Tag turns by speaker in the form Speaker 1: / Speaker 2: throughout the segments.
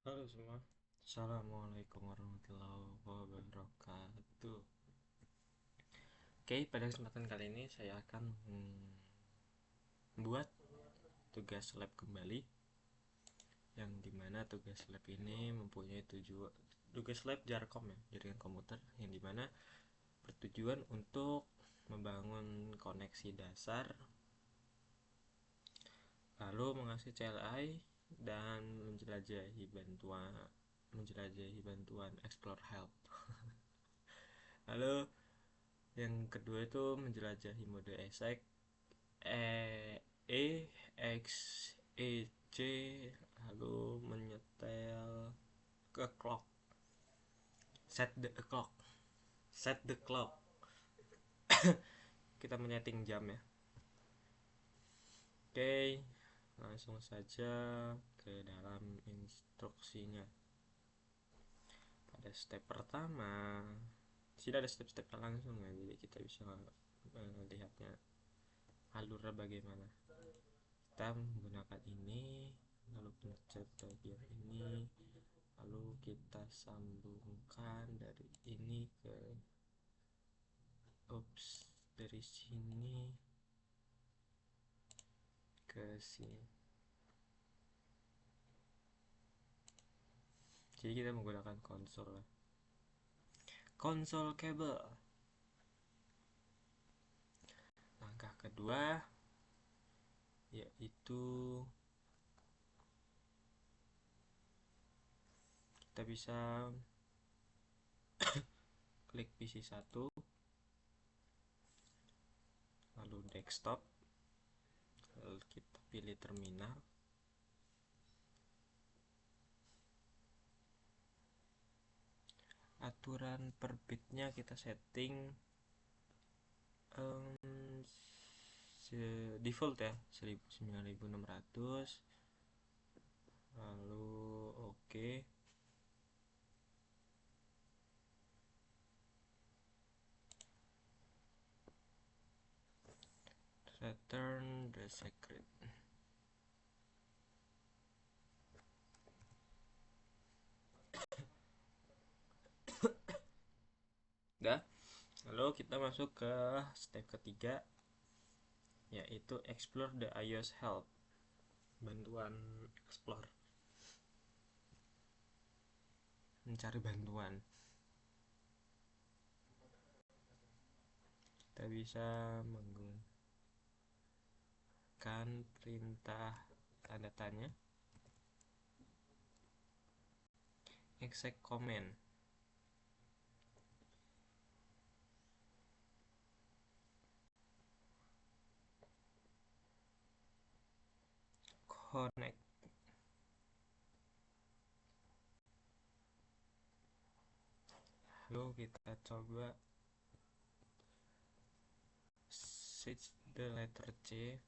Speaker 1: Halo semua, Assalamualaikum warahmatullahi wabarakatuh. Oke, pada kesempatan kali ini saya akan membuat tugas lab kembali, yang dimana tugas lab ini mempunyai tugas lab Jarkom ya, jaringan komputer, yang dimana bertujuan untuk membangun koneksi dasar, lalu mengasih CLI dan menjelajahi bantuan explore help. Lalu yang kedua itu menjelajahi mode ESC E X E C, lalu menyetel ke clock, set the clock. Kita menyeting jam ya. Oke, langsung saja ke dalam instruksinya. Pada step pertama, tidak ada step-stepnya langsung ya, jadi kita bisa melihatnya alurnya bagaimana. Kita menggunakan ini, lalu pencet bagian ini, lalu kita sambungkan dari ini dari sini ke sini. Jadi kita menggunakan konsol kabel. Langkah kedua yaitu kita bisa klik PC1, lalu desktop, lalu kita pilih terminal. Aturan per bitnya kita setting default ya, 9600, lalu oke. Return the secret. Udah. Lalu kita masuk ke step ketiga, yaitu explore the iOS help, bantuan explore, mencari bantuan. Kita bisa menggunakan perintah tanda tanya, exec command, connect. Lalu kita coba search the letter C,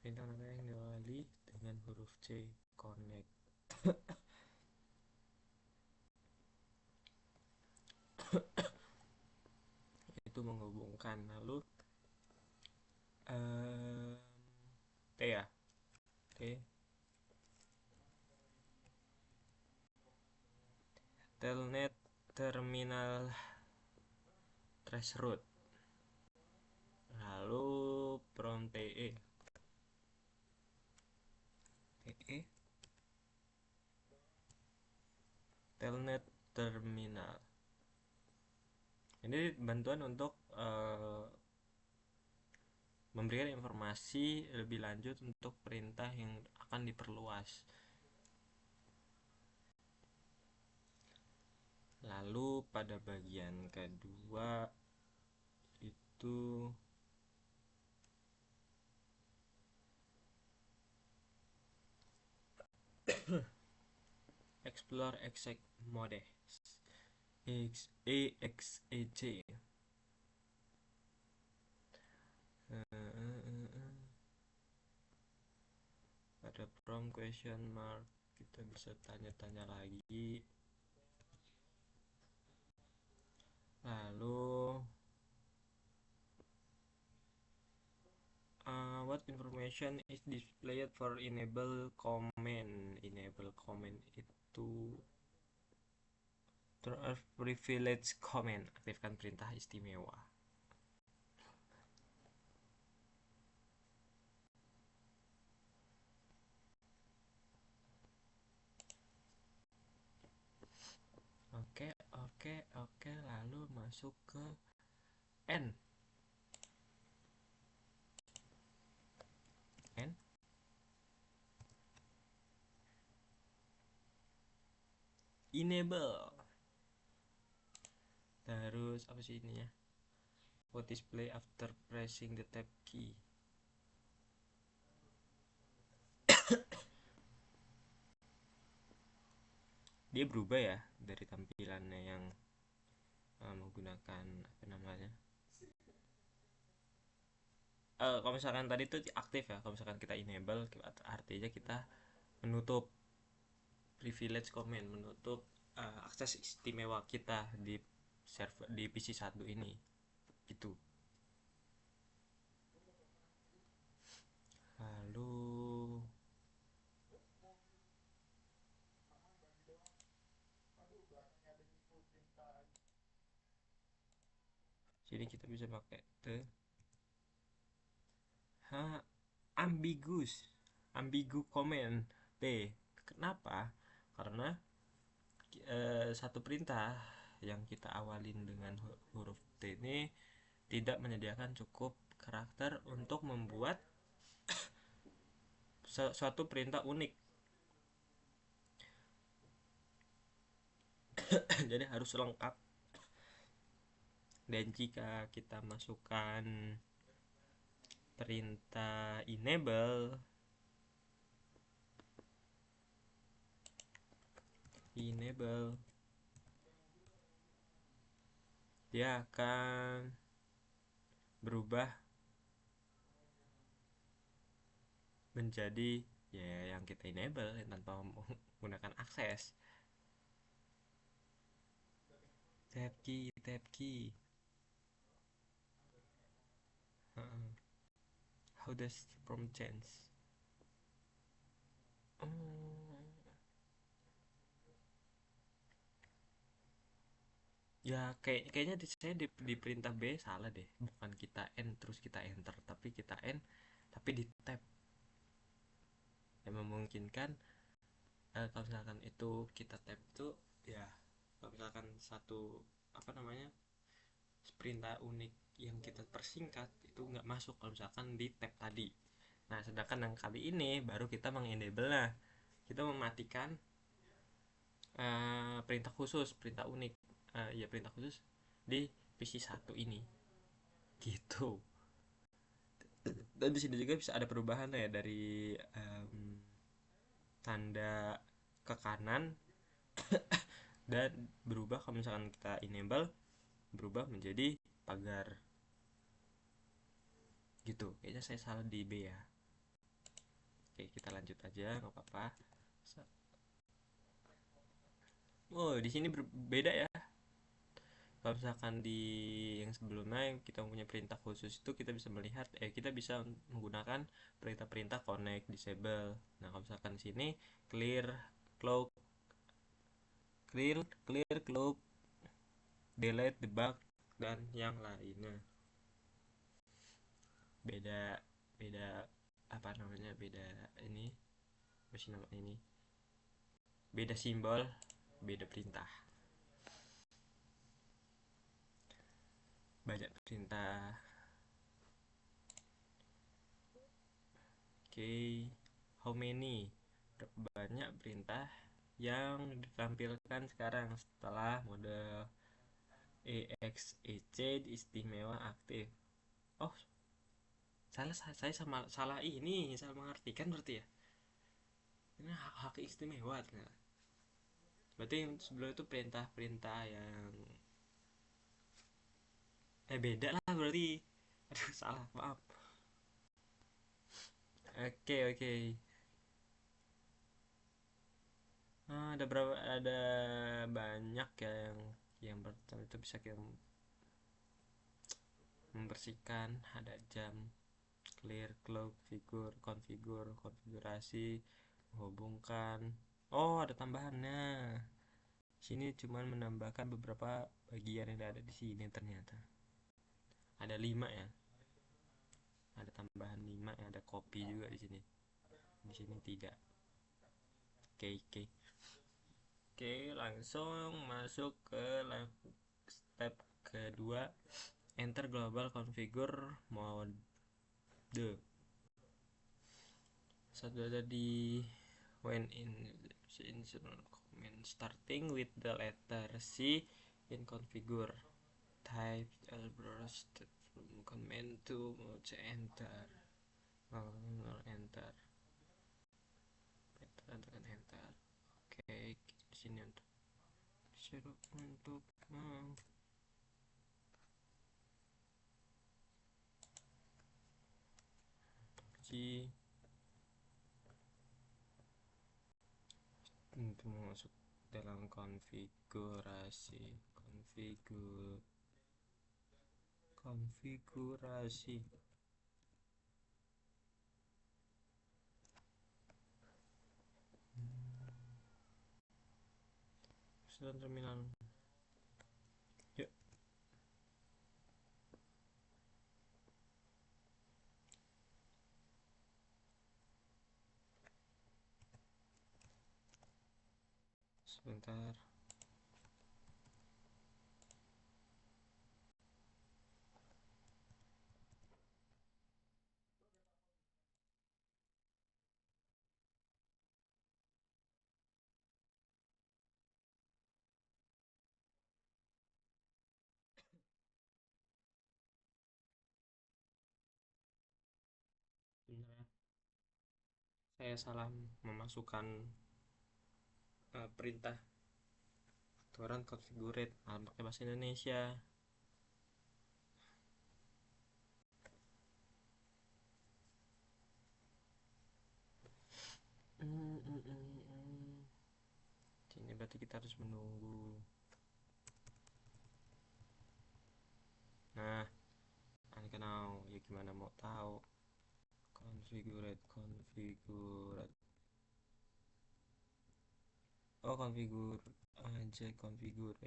Speaker 1: perintah yang diawali dengan huruf C, connect. Itu menghubungkan. Lalu T ya, T, telnet terminal traceroute, lalu prompt TE, telnet terminal. Ini bantuan untuk memberikan informasi lebih lanjut untuk perintah yang akan diperluas. Lalu pada bagian kedua itu explore exec mode EXEC. Pada prompt question mark kita bisa tanya-tanya lagi. Lalu what information is displayed for enable command command itu turn off privilege command, aktifkan perintah istimewa. Oke, lalu masuk ke N. Enable. Terus apa sih ini ya? What display after pressing the tab key? Dia berubah ya dari tampilannya yang menggunakan apa namanya? Kalau misalkan tadi itu aktif ya, kalau misalkan kita enable artinya kita menutup privilege command, menutup akses istimewa kita di server di PC1 ini gitu. Lalu sini kita bisa pakai ambigu command T. Kenapa? Karena satu perintah yang kita awalin dengan huruf T ini tidak menyediakan cukup karakter untuk membuat suatu perintah unik. Jadi harus lengkap. Dan jika kita masukkan perintah enable dia akan berubah menjadi ya yang kita enable tanpa menggunakan akses. Tab key. How does prompt change? Ya kayaknya saya di perintah B salah deh, bukan kita N terus kita enter, tapi kita N tapi di tab, yang memungkinkan kalau misalkan itu kita tab itu ya, kalau misalkan satu apa namanya perintah unik yang kita persingkat itu nggak masuk kalau misalkan di tab tadi. Nah sedangkan yang kali ini baru kita mengenable, nah kita mematikan perintah khusus, perintah unik, ya perintah khusus di PC1 ini gitu. Dan di sini juga bisa ada perubahan ya dari tanda ke kanan dan berubah kalau misalkan kita enable, berubah menjadi pagar gitu. Kayaknya saya salah di B ya. Oke, kita lanjut aja, nggak apa-apa. Oh, di sini berbeda ya. Kalau misalkan di yang sebelumnya kita punya perintah khusus itu kita bisa melihat kita bisa menggunakan perintah-perintah connect, disable. Nah, kalau misalkan di sini clear cloud, delete, debug dan yang lainnya. Beda apa namanya? Beda ini. Masih nama ini. Beda simbol, beda perintah. Banyak perintah. Oke, how many? Banyak perintah yang ditampilkan sekarang setelah mode EXEC istimewa aktif. Oh, saya salah ini, salah mengartikan berarti ya. Ini hak istimewa ternyata. Berarti sebelum itu perintah-perintah yang beda lah berarti. Aduh, salah, maaf. Oke. Ada berapa? Ada banyak ya yang pertama itu bisa kita membersihkan, ada jam, clear, clock, konfigurasi, menghubungkan, Oh, ada tambahannya. Sini cuman menambahkan beberapa bagian yang ada di sini ternyata. Ada 5 ya. Ada tambahan 5, ada kopi juga di sini. Di sini tidak. Oke, oke. Oke, langsung masuk ke step kedua. Enter global configure mode. Satu ada di when in comment starting with the letter C in configure type elbrus command to enter. Enter tekan enter. Oke, di sini untuk disuruh untuk uji untuk masuk dalam konfigurasi terminal. Yuk, sebentar. Benar ya. Saya salah memasukkan perintah aturan configure pakai bahasa Indonesia. Ini berarti kita harus menunggu. Nah, kan kenal ya, gimana mau tahu. Configure. Oh, configure aja, configure.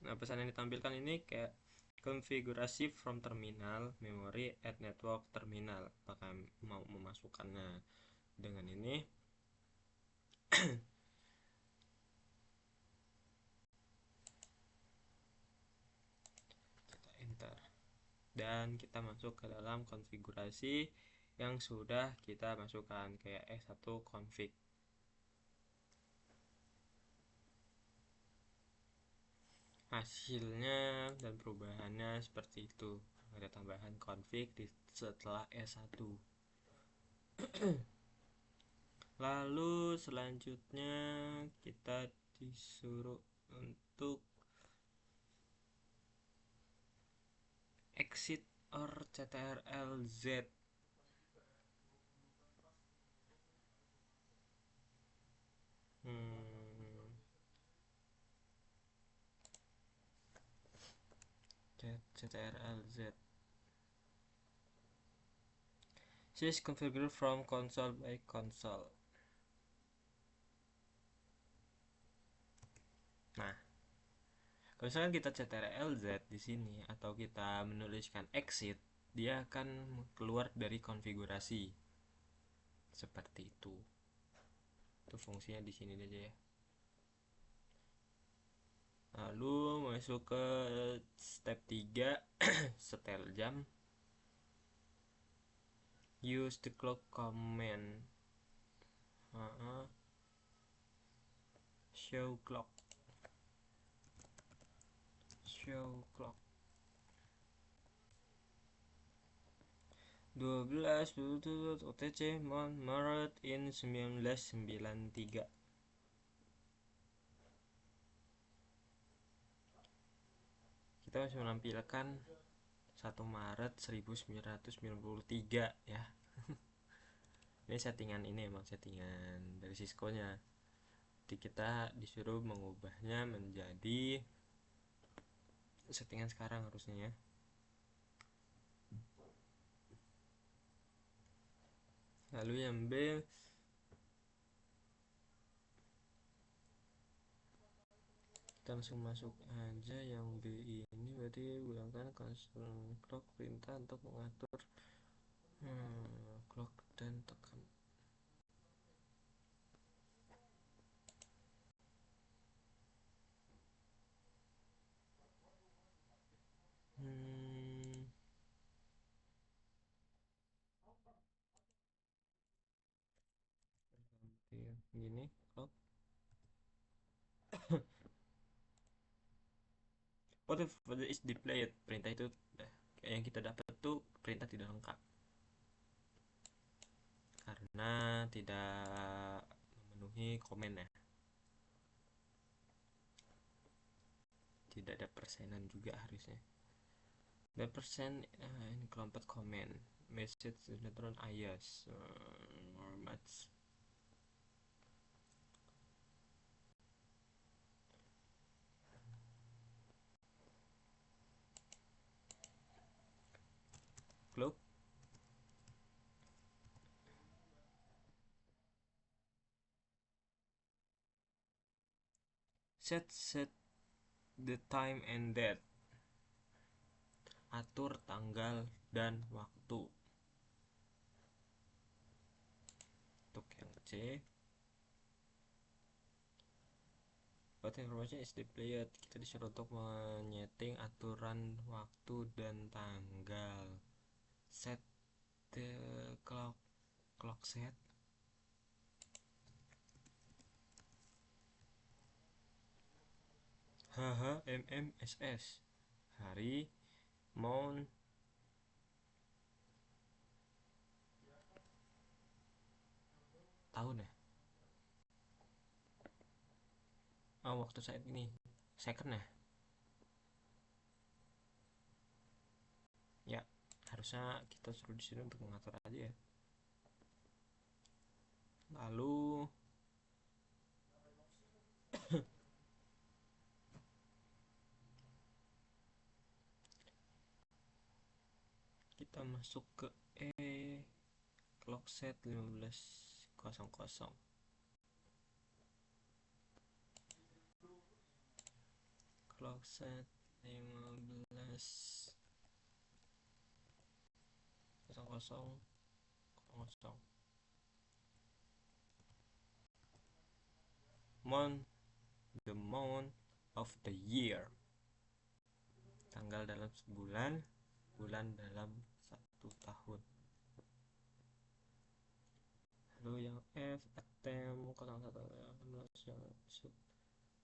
Speaker 1: Nah, pesan yang ditampilkan ini kayak konfigurasi from terminal, memory at network terminal. Apakah mau memasukkannya dengan ini? Kita enter. Dan kita masuk ke dalam konfigurasi yang sudah kita masukkan, kayak S1 config. Hasilnya dan perubahannya seperti itu. Ada tambahan config setelah S1. Lalu selanjutnya kita disuruh untuk exit or ctrl-z. ctrl-z. This is configured from console by console. Nah, kalau misalkan kita ctrl-z di sini atau kita menuliskan exit, dia akan keluar dari konfigurasi. Seperti itu. Itu fungsinya di sini aja ya. Lalu masuk ke step 3 setel jam. Use the clock command. Show clock. 12 OTC Maret in 1993. Kita masih menampilkan 1 Maret 1993 ya. Ini settingan, ini emang settingan dari Cisco nya. Jadi kita disuruh mengubahnya menjadi settingan sekarang harusnya ya. Lalu yang B, kita langsung masuk aja. Yang B ini berarti gunakan console clock, perintah untuk mengatur clock dan tekan. Gini clock. What if is displayed? Perintah itu yang kita dapat tuh perintah tidak lengkap karena tidak memenuhi komen ya. Tidak ada persenan juga harusnya. Dan persen ini kelompok komen. Message sinetron ayas. Much. Clock. Set the time and date. Atur tanggal dan waktu. Untuk yang C, what information is displayed? Kita disuruh untuk menyeting aturan waktu dan tanggal. Set the clock set. HHMMSS. Hari, month, tahun ya. Waktu saat ini second ya. Ya, harusnya kita suruh di sini untuk mengatur aja ya. Lalu kita masuk ke clock set 15.00. Clock set 15.00. Month, the month of the year. Tanggal dalam sebulan, bulan dalam satu tahun. Lalu yang F, attempt 01.16 yang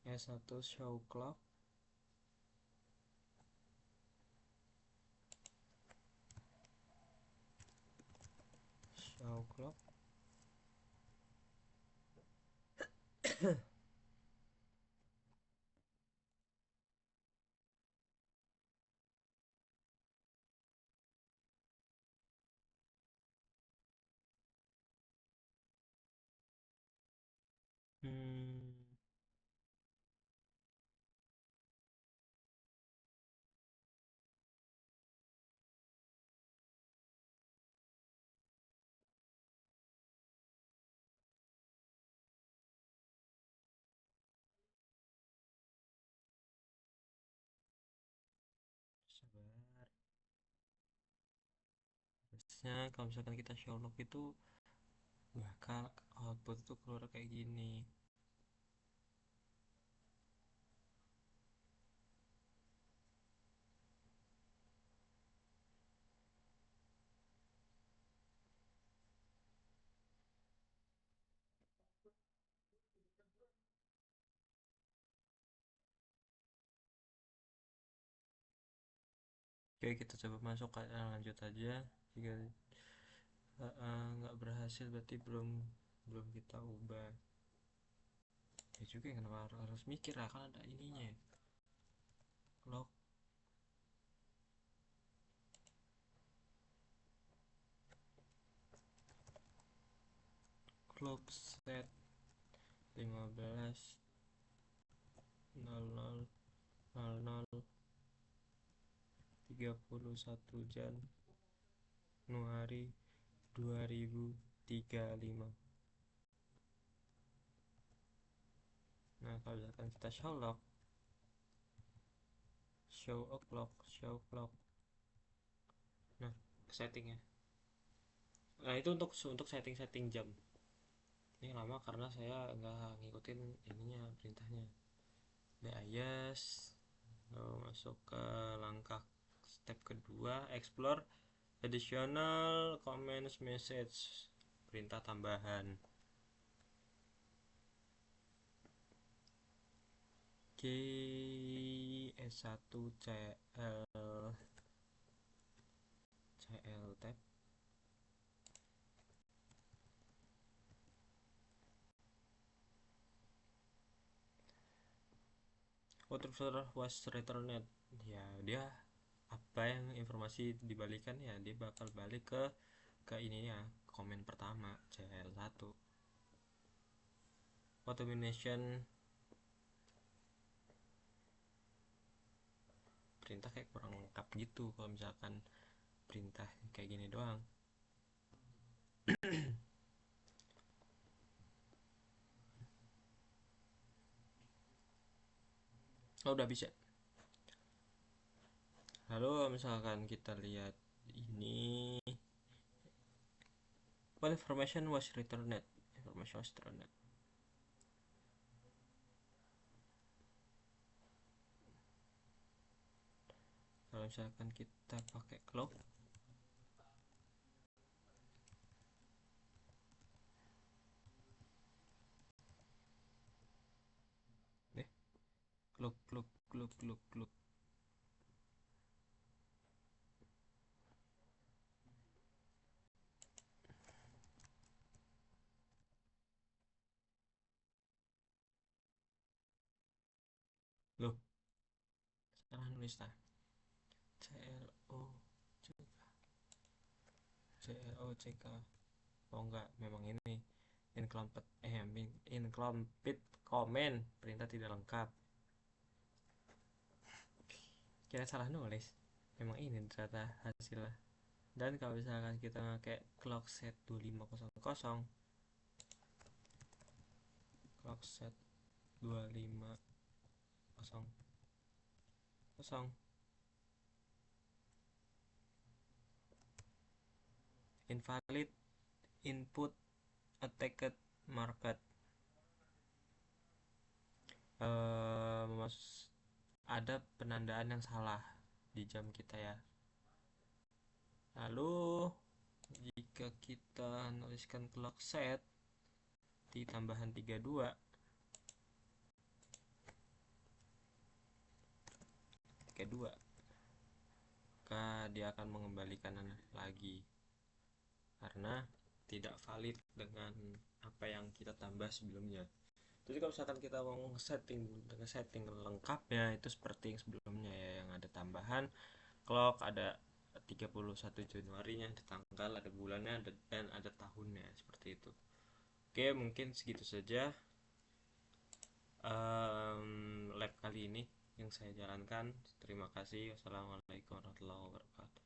Speaker 1: S1 show clock. Show clock. Sabar. Harusnya kalau misalkan kita show log itu bakal output itu keluar kayak gini. Oke, kita coba masuk ke lanjut aja. Jika nggak berhasil berarti belum kita ubah. Ya juga kenapa harus mikir lah, kan ada ininya ya. Clock clock set 15.00 31 Januari 2035. Nah, kalau misalkan kita show o'clock. Nah, settingnya. Nah, itu untuk setting jam. Ini lama karena saya nggak ngikutin ininya, perintahnya. Yes. Lalu masuk ke langkah step kedua, explore additional comments message, perintah tambahan. S1 CL tab. What was returned? Ya, dia apa yang informasi dibalikan, ya dia bakal balik ke ininya, komen pertama CL1. Automation, perintah kayak kurang lengkap gitu kalau misalkan perintah kayak gini doang. Oh, udah bisa. Lalu misalkan kita lihat ini, what information was returned? Kalau misalkan kita pakai clock, clock. Loh, salah nulis lah. CLOCK. Oh enggak, memang ini incomplete comment, perintah tidak lengkap. Kira salah nulis. Memang ini ternyata hasilnya. Dan kalau misalkan kita pakai clock set 2500, clock set 2500, invalid input attacked market. Ada penandaan yang salah di jam kita ya. Lalu jika kita nuliskan clock set di tambahan 32, maka dia akan mengembalikan lagi karena tidak valid dengan apa yang kita tambah sebelumnya. Jadi kalau misalkan kita mau setting lengkapnya, itu seperti yang sebelumnya ya, yang ada tambahan clock, ada 31 Januari nya, ada tanggal, ada bulannya, dan ada tahunnya, seperti itu. Oke, mungkin segitu saja lab kali ini yang saya jalankan. Terima kasih. Wassalamualaikum warahmatullahi wabarakatuh.